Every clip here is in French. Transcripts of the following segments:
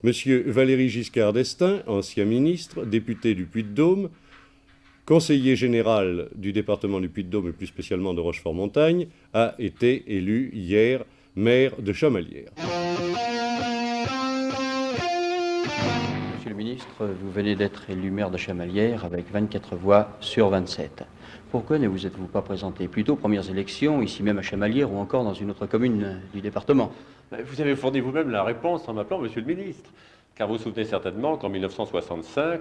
Monsieur Valéry Giscard d'Estaing, ancien ministre, député du Puy-de-Dôme, conseiller général du département du Puy-de-Dôme et plus spécialement de Rochefort-Montagne, a été élu hier maire de Chamalières. Monsieur le ministre, vous venez d'être élu maire de Chamalières avec 24 voix sur 27. Pourquoi ne vous êtes-vous pas présenté plus tôt aux premières élections, ici même à Chamalières ou encore dans une autre commune du département? Vous avez fourni vous-même la réponse en m'appelant Monsieur le ministre. Car vous vous souvenez certainement qu'en 1965,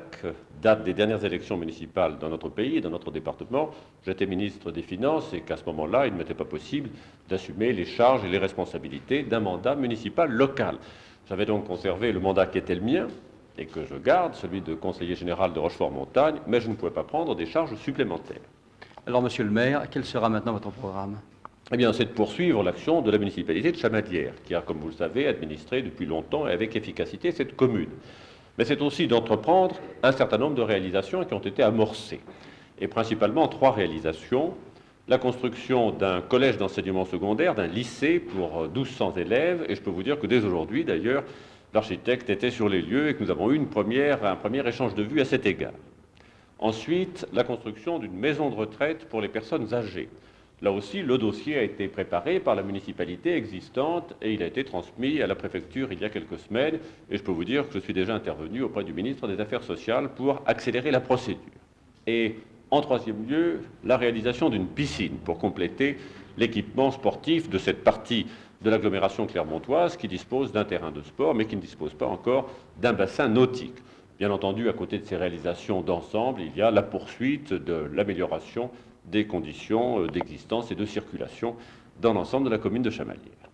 date des dernières élections municipales dans notre pays et dans notre département, j'étais ministre des Finances et qu'à ce moment-là, il ne m'était pas possible d'assumer les charges et les responsabilités d'un mandat municipal local. J'avais donc conservé le mandat qui était le mien et que je garde, celui de conseiller général de Rochefort-Montagne, mais je ne pouvais pas prendre des charges supplémentaires. Alors, monsieur le maire, quel sera maintenant votre programme? Eh bien, c'est de poursuivre l'action de la municipalité de Chamalières, qui a, comme vous le savez, administré depuis longtemps et avec efficacité cette commune. Mais c'est aussi d'entreprendre un certain nombre de réalisations qui ont été amorcées. Et principalement 3 réalisations. La construction d'un collège d'enseignement secondaire, d'un lycée pour 1200 élèves. Et je peux vous dire que dès aujourd'hui, d'ailleurs, l'architecte était sur les lieux et que nous avons eu un premier échange de vues à cet égard. Ensuite, la construction d'une maison de retraite pour les personnes âgées. Là aussi, le dossier a été préparé par la municipalité existante et il a été transmis à la préfecture il y a quelques semaines. Et je peux vous dire que je suis déjà intervenu auprès du ministre des Affaires sociales pour accélérer la procédure. Et en 3e lieu, la réalisation d'une piscine pour compléter l'équipement sportif de cette partie de l'agglomération clermontoise qui dispose d'un terrain de sport mais qui ne dispose pas encore d'un bassin nautique. Bien entendu, à côté de ces réalisations d'ensemble, il y a la poursuite de l'amélioration des conditions d'existence et de circulation dans l'ensemble de la commune de Chamalières.